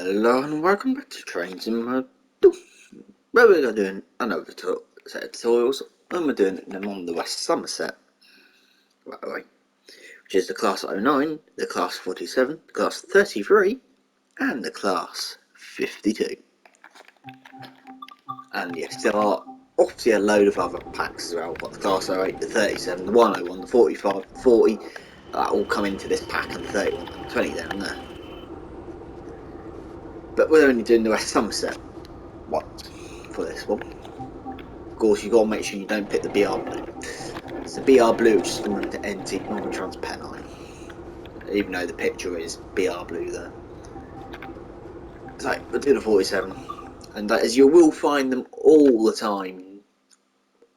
Hello and welcome back to Train Simulator 2, where we're doing another set of tutorials, and we're doing them on the West Somerset Railway, which is the Class 09, the Class 47, the Class 33, and the Class 52. And yes, there are obviously a load of other packs as well. We've got the Class 08, the 37, the 101, the 45, the 40, that all come into this pack, and the 31 and the 20 down there. But we're only doing the West Somerset ones for this one. Of course, you've got to make sure you don't pick the BR Blue. It's the BR Blue which is going into NT Northern Trans Pennine, even though the picture is BR Blue there. So, we'll do the 47, and that is, you will find them all the time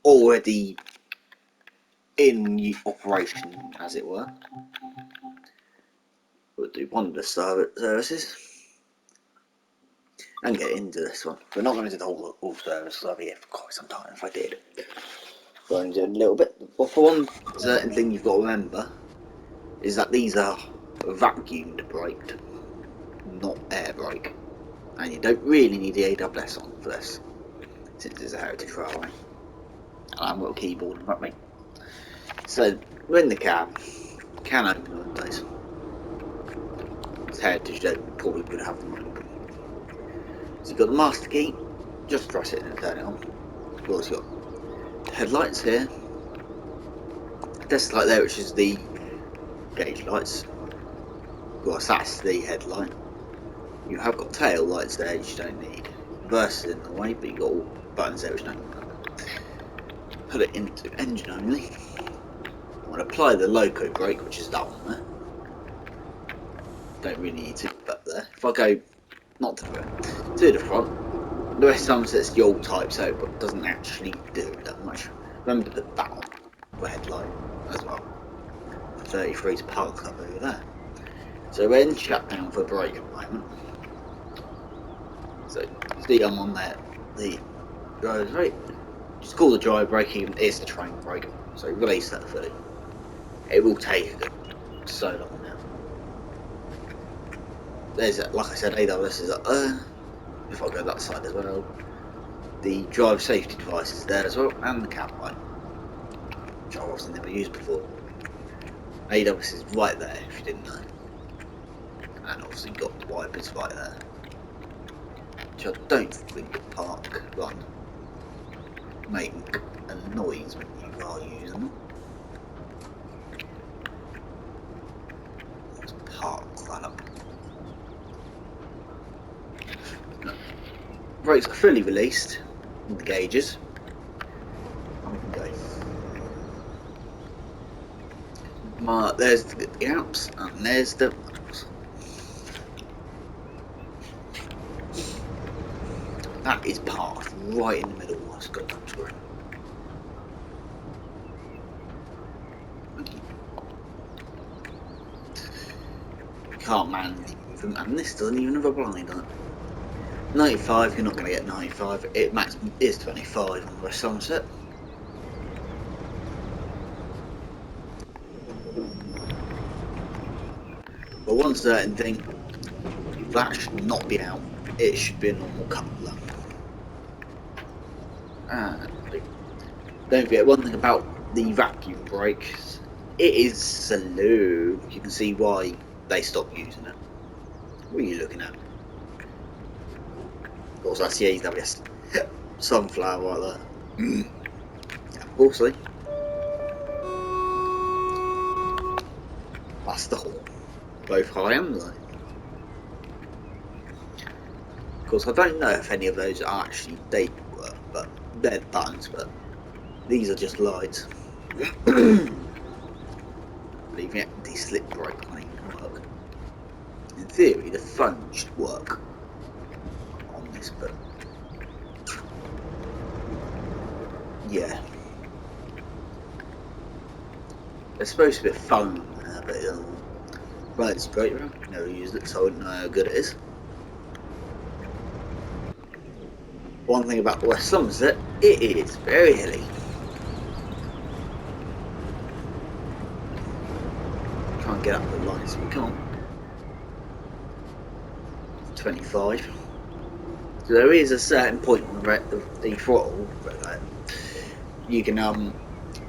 already in operation, as it were. We'll do one of the services and get into this one. We're not going to do the whole service, I'll be here for quite some time if I did. We're going to do a little bit. But for one certain thing you've got to remember is that these are vacuumed braked, not air brake, and you don't really need the AWS on for this, since it's a heritage railway. And I haven't got a keyboard in front of me. So we're in the cab, can open the windows. It's heritage, though, we probably would have them open. So you've got the master key, just press it and turn it on. Of course you've got headlights here, desk light there which is the gauge lights. Of course that's the headlight. You have got tail lights there which you don't need. Reverse is in the way, but you've got all buttons there which you don't need. Put it into engine only. I'm going to apply the loco brake, which is that one there. Don't really need to, but there. If I go not to the rear, to the front, the West Somerset's the old type, so it doesn't actually do that much. Remember to put that on for headlight as well. 33's parked up over there. So we're in shut down for brake at the moment. So see, I'm on there. The driver's brake. Just call the drive brake, even it's the train brake. So release that fully. It will take so long now. There's, like I said, AWS is if I go that side as well. The drive safety device is there as well, and the cab light, which I've obviously never used before. AWS is right there if you didn't know. And obviously got the wipers right there, which I don't think the park run make a noise when you are using them. Let's park that up. Brakes are fully released in the gauges. And we can go. There's the Alps and there's the Alps. That is parked right in the middle of the screen. You can't manually move them, and this doesn't even have a blind on it. 95, you're not going to get 95, it maximum is 25 on the West Somerset. But one certain thing, that should not be out, it should be a normal coupler. And don't forget one thing about the vacuum brakes, it is slow. You can see why they stopped using it. What are you looking at? Of course, that's the AWS sunflower right there. Yeah, obviously. That's the horn. Both high and low. Of course, I don't know if any of those are actually date work, but they're buttons, but these are just lights. I believe the anti-slip brake might work. In theory, the phone should work on this, but yeah. There's supposed to be a phone there, but it doesn't. Right, it's great, right? Never used it, so I wouldn't know how good it is. One thing about the West Somerset, it is very hilly. Try and get up the line so we can't. 25. So there is a certain point on the throttle where you can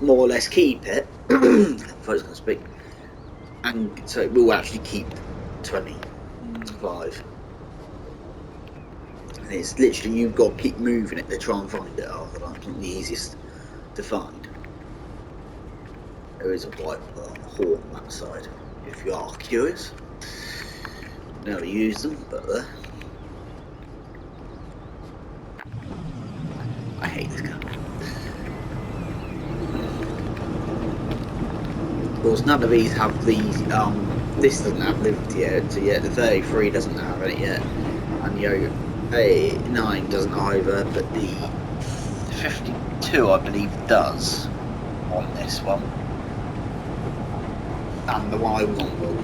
more or less keep it, if I was going to speak, and so it will actually keep 25. And it's literally, you've got to keep moving it to try and find it after that. It's not the easiest to find. There is a white horn on that side, if you are curious. Never use them, but I hate this car. Of course, none of these have these. This doesn't have Liberty yet, so yet the 33 doesn't have it yet, and the 89 doesn't either. But the 52, I believe, does on this one, and the one I was on will,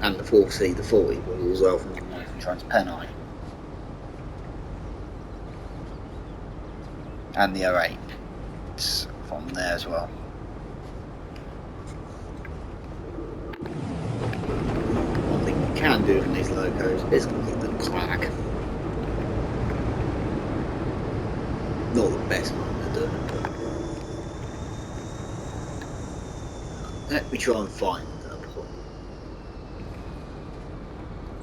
and the 4C, the 40 will as well from TransPennine, and the 08 from there as well. Can do from these logos is complete them crack. Not the best one to do, but let me try and find that point.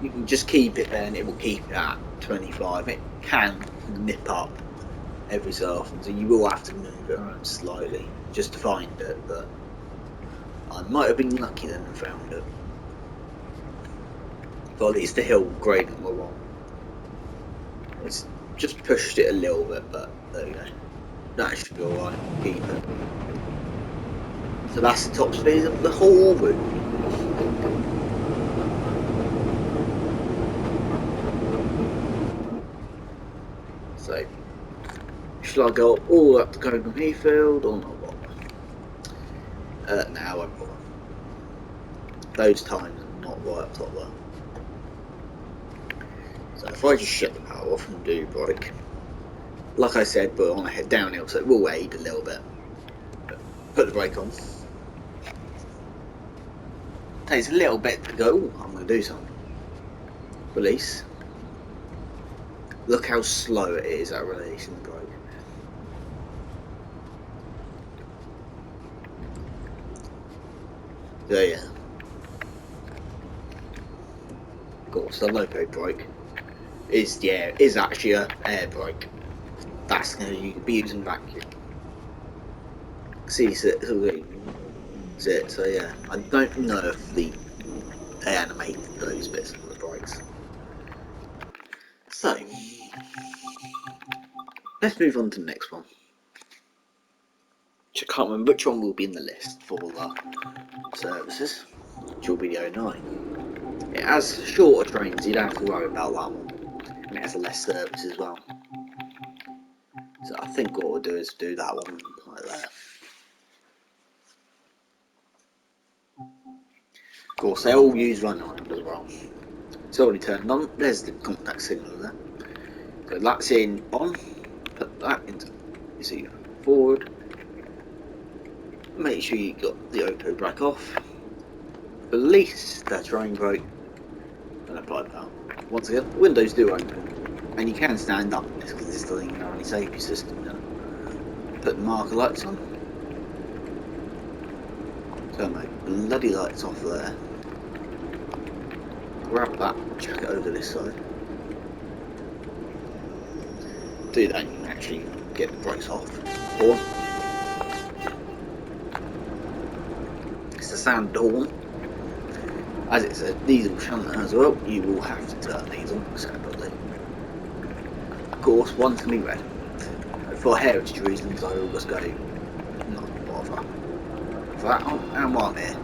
You can just keep it there and it will keep it at 25. It can nip up every so often, so you will have to move it around slightly just to find it, but I might have been lucky then and found it. But at least the hill gradient were wrong. It's just pushed it a little bit, but there you go. That should be alright. Keep it. So that's the top speed of the whole route. So, shall I go all up to Copenhagen Heathfield or not? No, I won't bother. Those times are not right up top there. So if I just shut the power off and do brake, like I said, but on a head downhill, so it will aid a little bit. Put the brake on. Takes a little bit to go. Ooh, I'm going to do something. Release. Look how slow it is at releasing the brake. So yeah. Of course, the loco brake is actually an air brake. That's going to be using vacuum. See, so yeah, I don't know if they animate those bits on the brakes. So let's move on to the next one. Which I can't remember which one will be in the list for the services, which will be the 09. It has shorter trains, so you don't have to worry about that one. And it has a less service as well. So I think what we'll do is do that one like that. Of course, they all use run on as well. It's already turned on. There's the contact signal there. So that's in on. Put that into, you see, forward. Make sure you got the auto brake off. Release that train brake and apply power. Once again, the windows do open, and you can stand up because this doesn't even have any safety system now. Put the marker lights on. Turn my bloody lights off there. Grab that, chuck it over this side. Do that, you can actually get the brakes off. Horn. It's the sound of the horn. As it's a diesel shunter as well, you will have to turn these on separately. Of course, one's going to be red. For heritage reasons, I always go not bother. For that one, and one here.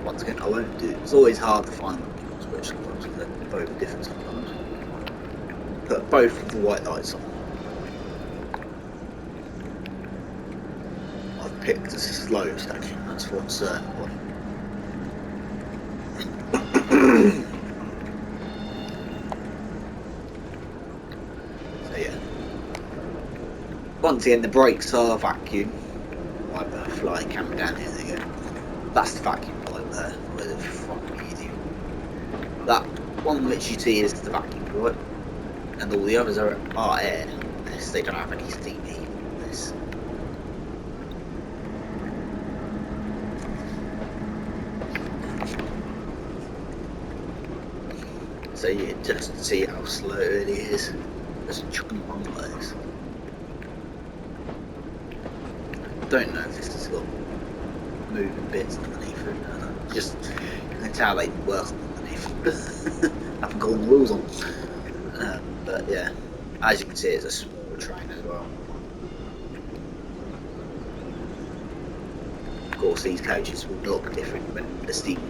Once again, I won't do it. It's always hard to find them, which sometimes they're both different sometimes. Put both of the white lights on. I've picked the slow section, that's for a certain one. So yeah. Once again, the brakes are vacuum. I better fly the camera down here, there you go. That's the vacuum pipe there, with the front medium. That one which you see is the vacuum pipe, and all the others are air. They don't have any steam heat on this. So you just see how slow it is. Just chucking along like this. Don't know if this has got moving bits underneath it. Just you can tell they work underneath. Haven't got all the wheels on. But yeah, as you can see, it's a smaller train as well. Of course, these coaches will look different when the steam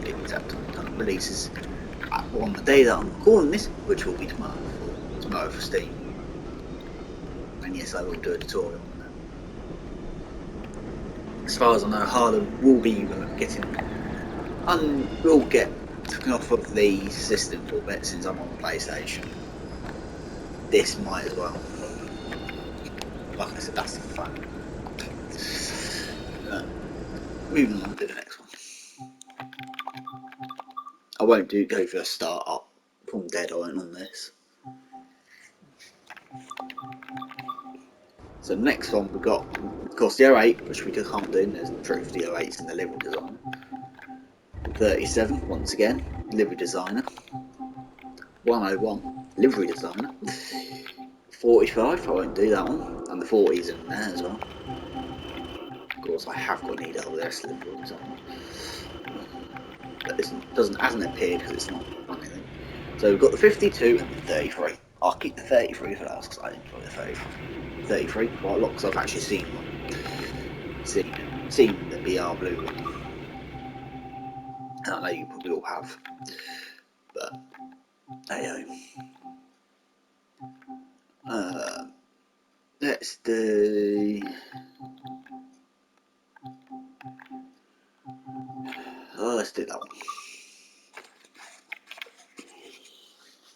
releases on the day that I'm recording this, which will be tomorrow for Steam. And yes, I will do a tutorial on that. As far as I know, Harlem will be will get taken off of the system for a bit since I'm on PlayStation. This might as well. Like I said, that's the fun. Moving on to the next one. I won't go for a start up from Dead Island on this. So the next one we've got, of course, the 08, which we can't do. There's no proof the 08's in the livery design. 37, once again, livery designer. 101, livery designer. 45, I won't do that one. And the 40's in there as well. Of course, I have got an EWS livery designer. But this hasn't appeared because it's not on anything. So we've got the 52 and the 33. I'll keep the 33 for last because I enjoy the 33 quite a lot because I've actually seen one. Seen the BR blue one. And I know you probably all have. But hey let's do let's do that one.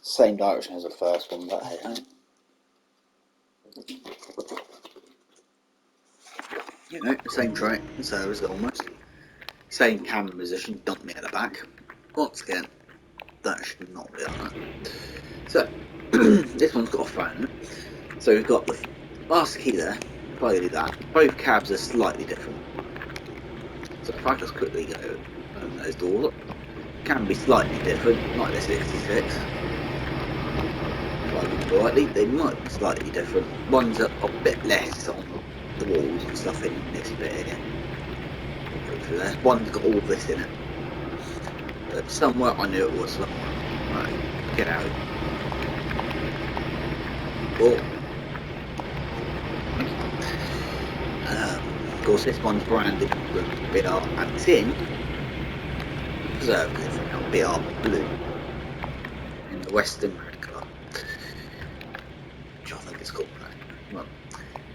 Same direction as the first one, but hey ho. You know, same track, so it's almost. Same camera position, dump me at the back. Once again, that should not be on that. So, this one's got a phone. So we've got the master key there. If I do that, both cabs are slightly different. So if I just quickly go open those doors up, can be slightly different, like the 66. If I look politely, they might be slightly different. One's a bit less on the walls and stuff in this bit here. Through there. One's got all this in it. But somewhere I knew it was somewhere. Right, get out. Oh. Of course, this one's branded with BR and tin. Preservative, not BR blue. In the Western red colour. Which I think is called black. Well,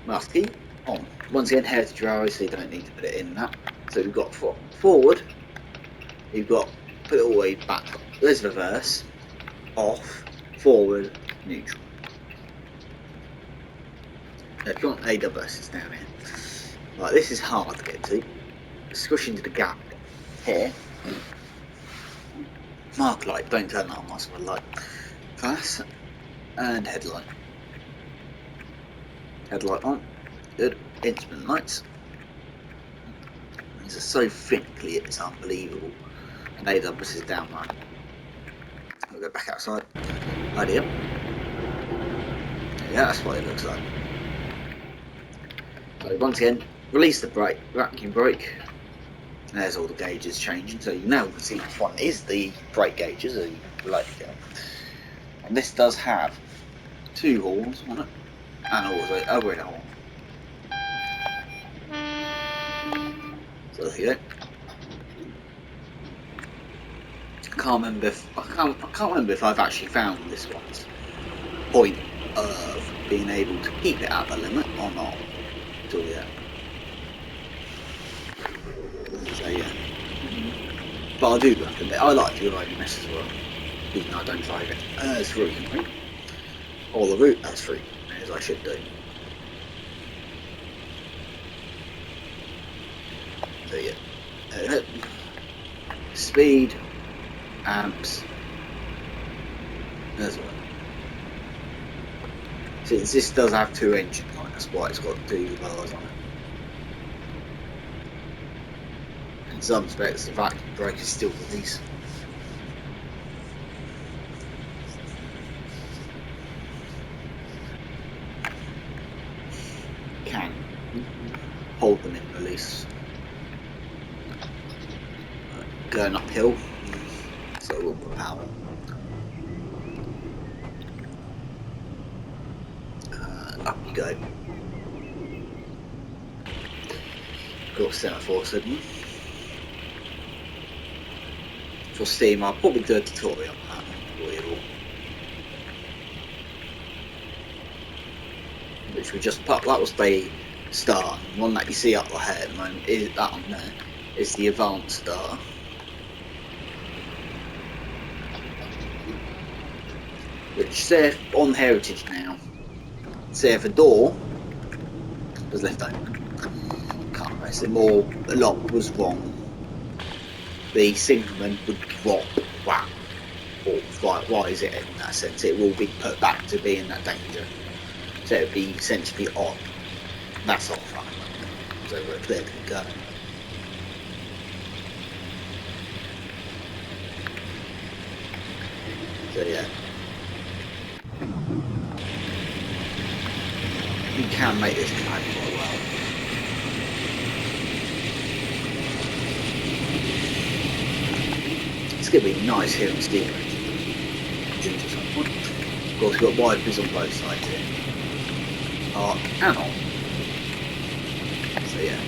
master key on. Once again, heritage railway, so you don't need to put it in that. So we've got forward, you've got put it all the way back, there's reverse, off, forward, neutral. Now if you want AWS, it's down here. Right, this is hard to get to. Squish into the gap here. Mark light, don't turn that on, that's my light. Class, and headlight. Headlight on, good. Instrument lights. These are so thickly, it's unbelievable. And AWS is down right. We'll go back outside. Idea. Yeah, that's what it looks like. So once again, release the brake, vacuum brake. And there's all the gauges changing, so you now can see which one is the brake gauges, as you like to go. And this does have 2 horns on it, and also a overhead horn. So there you go. I can't remember if I've actually found this one's point of being able to keep it at the limit or not. So yeah. So yeah. But I do recommend it. I like to ride in this as well. Even though I don't drive it as frequently. Or the route as frequently as I should do. So yeah. Speed, amps, as well. Since this does have 2 engine lights, that's why it's got 2 bars on it. In some respects, the vacuum brake is still released. Can hold them in release. Going uphill, so it will put power. Up you go. Of course, centre force signal. For Steam, I'll probably do a tutorial on that for you all. Which we just put, that was the star. The one that you see up ahead at the moment, is that on there, is the advanced star. Which say on Heritage now, say if a door was left open, can't press it, or a lock was wrong, the signalman would drop, wow, or why is it in that sense? It will be put back to being that danger. So it would be essentially on. That's off at the moment. So we're clear to go. So yeah. You can make this track quite well. It's going to be nice here on Steam engine at some point. Of course, we've got wipers on both sides here. Park and on. So yeah.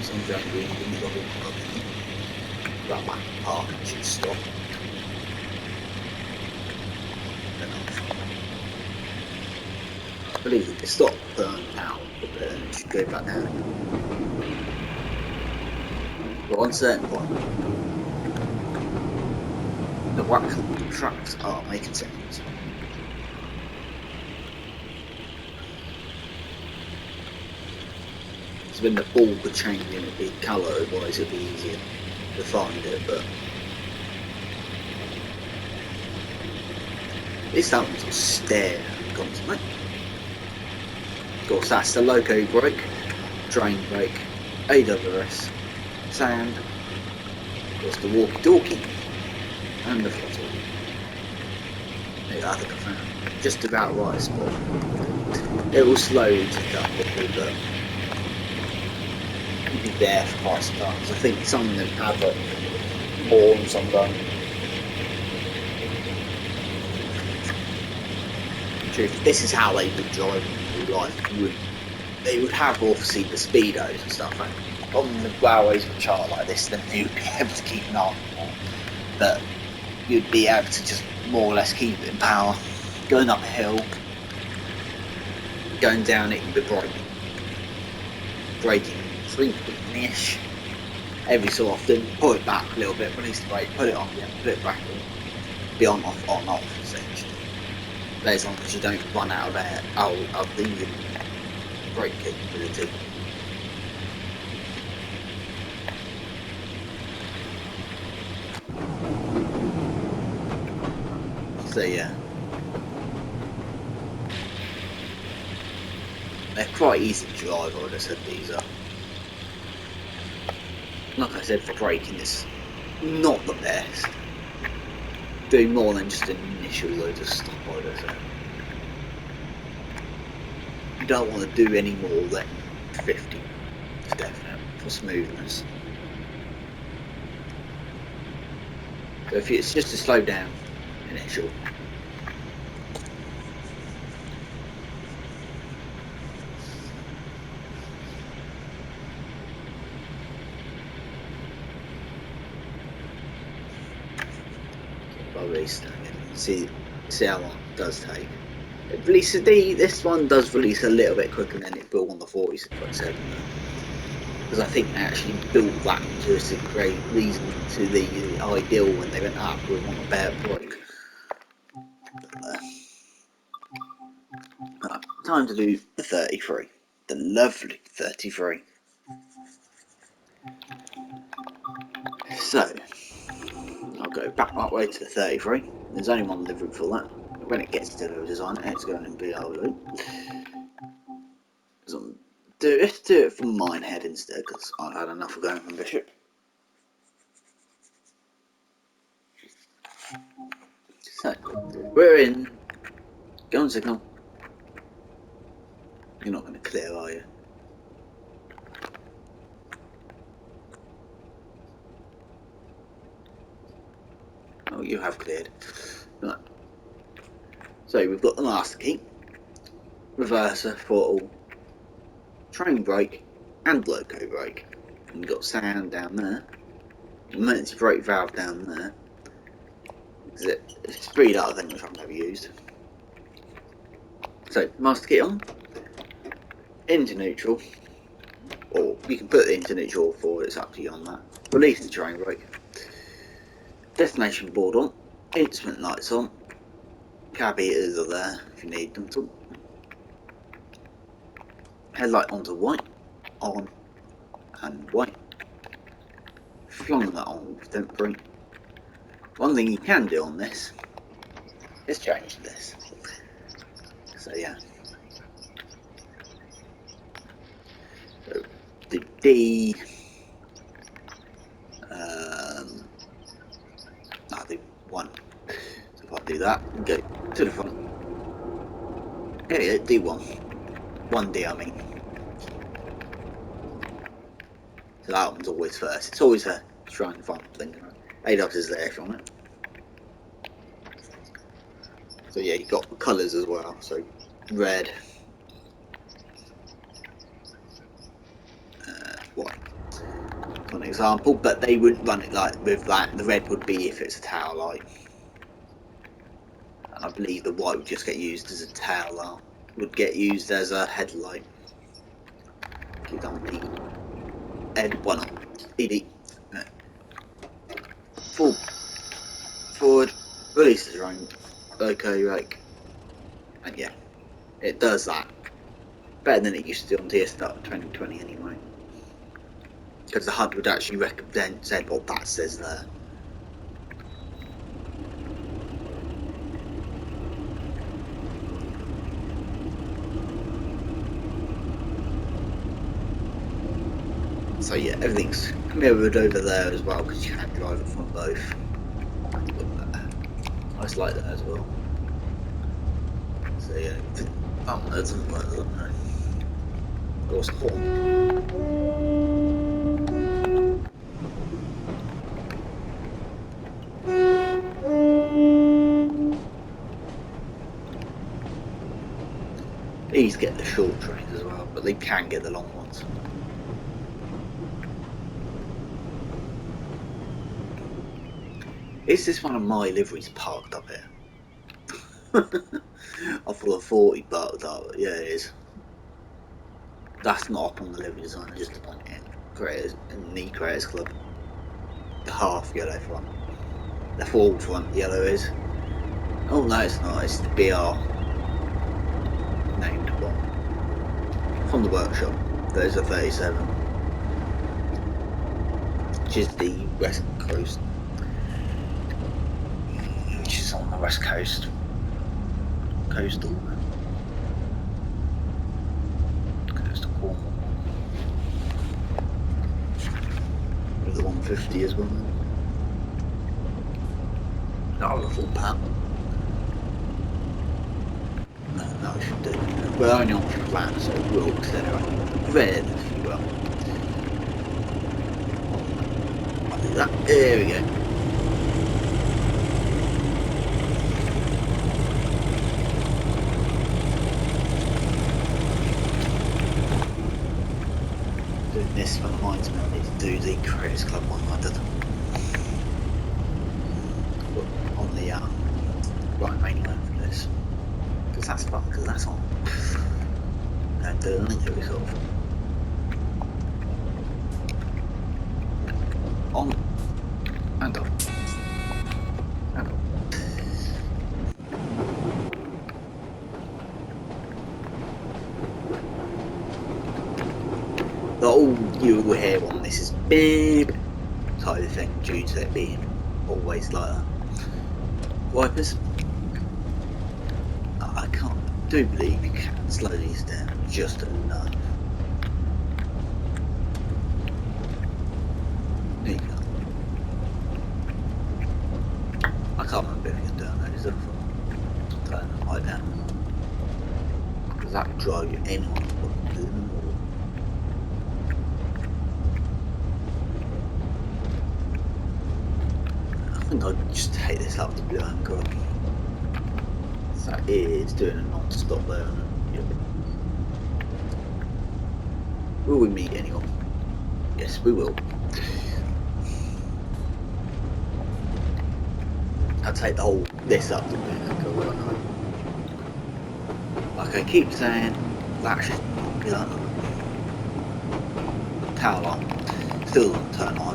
Some very green and double that back park and should stop. I believe it stopped burn out, but then it should go back down. But on a certain point, the wax tracks are making sense. So when the ball could change in it'd be colour, otherwise it'd be easier to find it, but this that one's a stare constantly. Of course that's the loco brake, drain brake, AWS, sand, of course the walkie-talkie, and the throttle. I think I found just about right spot. It will slowly tick up quickly, but it'll be there for quite some time. I think some of them have it more and some don't. Truth, this is how they would drive in real life. They would have obviously the speedos and stuff, and on the railways which are like this, then you'd be able to keep an eye on it, but you'd be able to just more or less keep it in power, going up a hill, going down it with braking frequently-ish, every so often, pull it back a little bit, release the brake, put it on again, put it back on, be on off essentially. But as long as you don't run out of air, of the brake capability. So yeah, they're quite easy to drive, I would have said these are. Like I said, for braking it's not the best. Doing more than just an initial load of stuff, I would have said. You don't want to do any more than 50, it's definite, for smoothness. So if it's just a slow down initial. See how long it does take. It releases this one does release a little bit quicker than it built on the 46.7 because I think they actually built that to a great reason to the ideal when they went up with on a better brake. Right, time to do the 33, the lovely 33. So, I'll go back that way to the 33. There's only one livery for that. When it gets to the design, it's going to be our loop. So, let's do it from Minehead instead, because I've had enough of going from Bishop. So, we're in. Go on, signal. You're not going to clear, are you? Oh, you have cleared. Right. So we've got the master key, reverser, throttle, train brake, and loco brake. And we've got sound down there, emergency brake valve down there. It's speed up thing which I've never used. So master key on, into neutral, or you can put it into neutral or forward, it's up to you on that. Release the train brake. Destination board on, instrument lights on, cab heaters are there if you need them to. Headlight onto white, on and white. Flung that on with temporary. One thing you can do on this is change this. So yeah. So the D I do one. So if I do that and go to the front. Yeah, D1. 1D I mean. So that one's always first. It's always a trying to find thing. ADOS is there if you want it. So yeah, you've got colours as well. So red, white. For an example, but they wouldn't run it like with that. The red would be if it's a tail light. And I believe the white would just get used as a tail lamp. Would get used as a headlight. Keep on the Ed one on. ED. Full forward, release the drone. Okay, like, and yeah, it does that. Better than it used to do on TSTAR 2020 anyway. Because the HUD would actually recommend said what that says there. So yeah, everything's mirrored over there as well because you can drive it from both. I just like that as well. So yeah, oh, that doesn't work, does it? No. Of course, these get the short trains as well, but they can get the long ones. Is this one of my liveries parked up here? I thought a 40 parked up. Yeah, it is. That's not up on the livery design, just on it. In the Creators Club. The half yellow front. The full front yellow is. Oh no, it's not. It's the BR named one. From the workshop. There's a 37. Which is the West Coast. Which is on the West Coast. Coastal Cornwall. With the 150 as well. Not a full pan. No, we should do. We're only on flat, so we'll accelerate red, if you will. I'll do that. There we go. Doing this reminds me I need to do the Creators Club one I did. On the right main line for this. Because that's fun, because that's on. And the link that we sort of on and off. And off. All you will hear on this is beep. type of thing due to it being always like that. Wipers. I do believe you can slow these down just enough. There you go. I can't remember if you can turn those up or turn them right down. Because that would drive you anyone to do them all. I think I'd just take this up to Blue Anchor. That is doing a non-stop there. Yep. Will we meet anyone? Yes, we will. I'll take the whole this up to Blue Anchor, won't I? Like I keep saying, that should not be that. Tower line. Still don't turn on.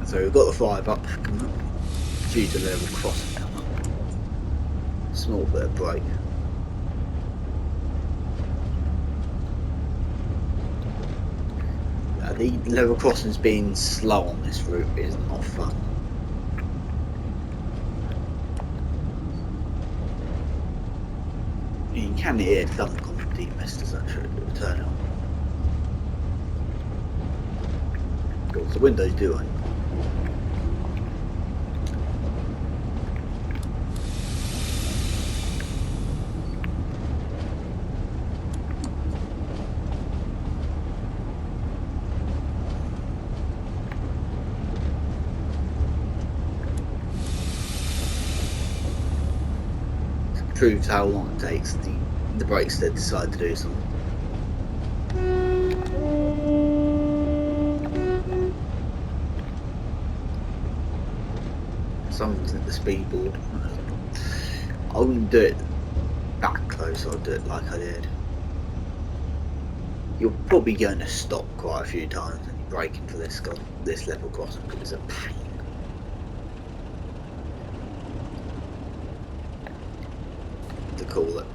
So we've got the 5 up coming up due to level crossing coming up. Small bit of break. The level crossings being slow on this route is not fun. You can hear some comedy misters actually turn on. Because the windows do open. Proves how long it takes the brakes to decide to do something. Someone's at the speed board. I wouldn't do it that close, I'd do it like I did. You're probably going to stop quite a few times when you're braking for this level crossing because it's a pain. To call it.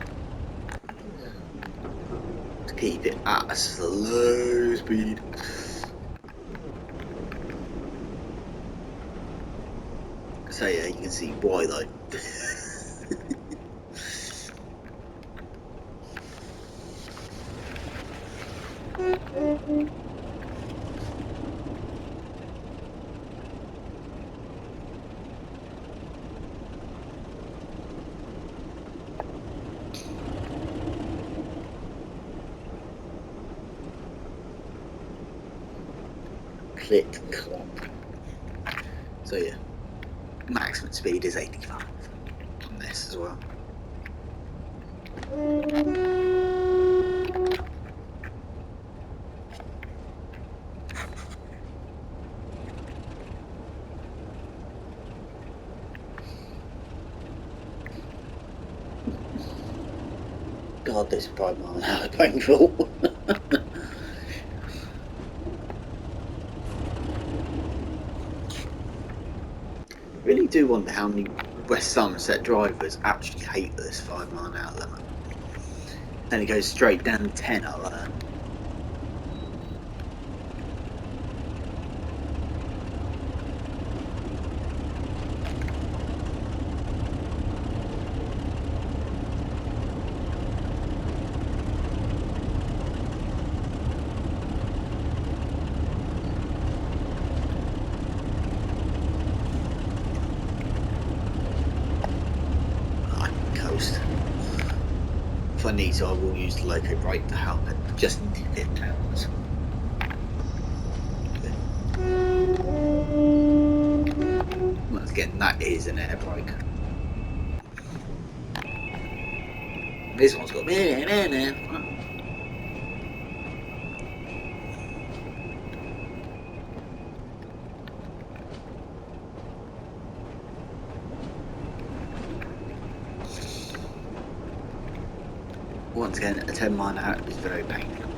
To keep it at a slow speed. So yeah, you can see why though. Click clop. So yeah, maximum speed is 85 on this as well. God, this 5 mile an hour painful. Really do wonder how many West Somerset drivers actually hate this 5 mile an hour limit. Then it goes straight down to 10 I learn. If I need to, I will use the loco brake to help it, just in dip towns. Once again, that is an air brake. This one's got once again, a 10 mile an hour is very painful.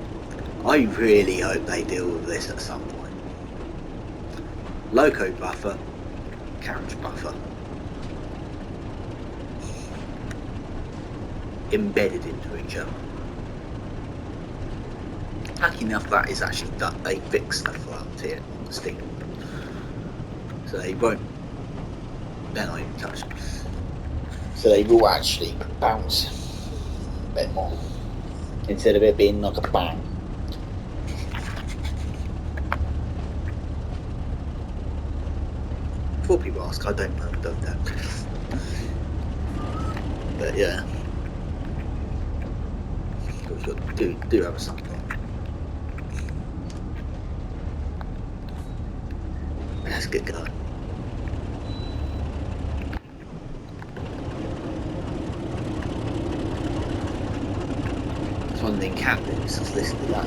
I really hope they deal with this at some point. Loco buffer, carriage buffer. Embedded into each other. Lucky enough that is actually that they fix stuff around here on the Steam. So they won't, they're not even touched. So they will actually bounce a bit more instead of it being like a bang. Before people ask, I don't know, don't know. But yeah, do have a something. Let's get going. It's one thing can do is just listen to that.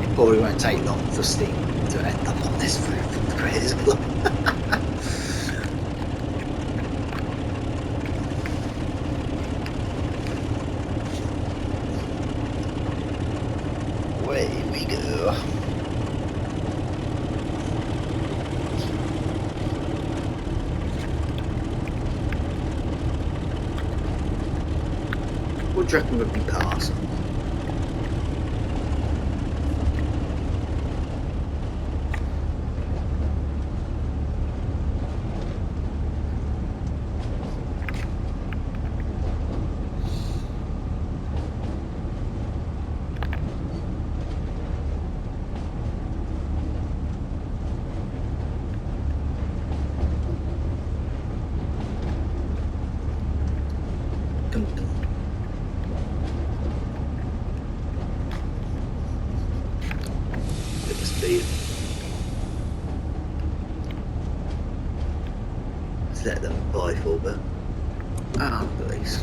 It probably won't take long for Steam to end up on this for the Creators Club. Away we go. What do you reckon would be passed? Bit of speed. Let's let them buy for a bit. Ah, please.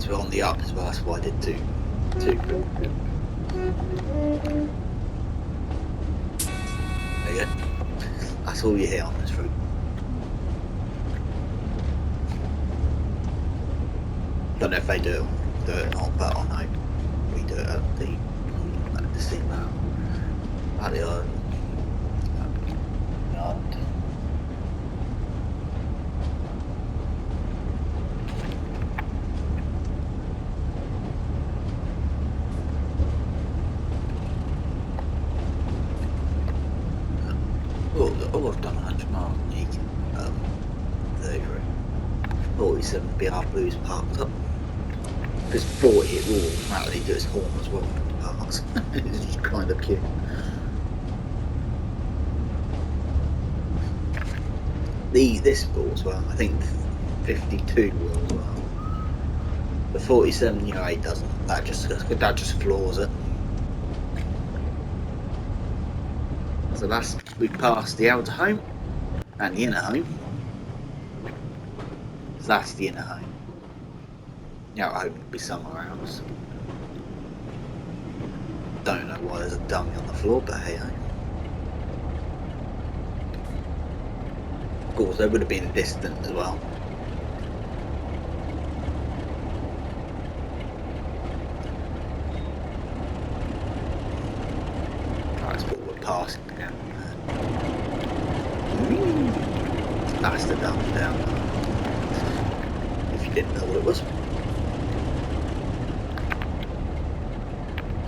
We're on the up as well, that's why I did two. There you go. That's all you hear on this route. Don't know if they do it or not, but I know we do it at the steam at the island. Oh, I've done 100 miles on the 47 BR Blues parked up. Because 40 it will automatically do its horn as well when it parks. It's just kind of cute. This will as well, I think 52 will as well. The 47 U8 doesn't, that just floors it. So we've passed the outer home and the inner home. So that's the inner home. The outer home would be somewhere else. Don't know why there's a dummy on the floor, but hey ho. Of course, there would have been distant as well. That's what we're passing now. That's the down. If you didn't know what it was.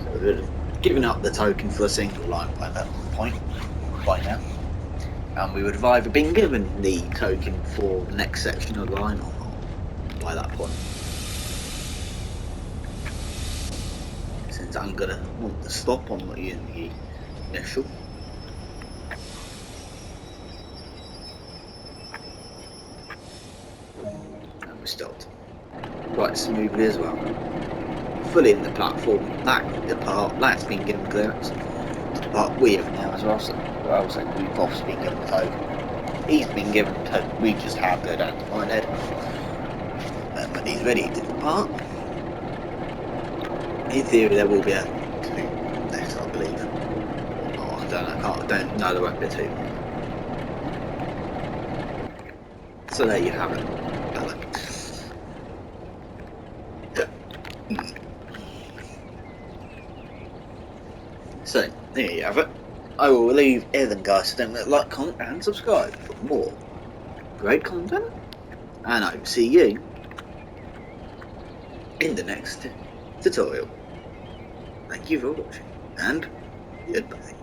So we would have given up the token for a single line by that point, by now. And we would have either been given the token for the next section of the line or not by that point. Since I'm gonna want to stop on the initial. And we stopped. Quite smoothly as well. Fully in the platform, the part that's been given clearance. The part we have now as well, so we've both been given the token. He's been given the token, we just have to go down to Minehead. And when he's ready to depart, in theory there will be a 2 next, I believe. Oh, I don't know, there won't be a 2. So there you have it. So, there you have it. I will leave here then, guys, so don't forget to like, comment and subscribe for more great content. And I will see you in the next tutorial. Thank you for watching, and goodbye.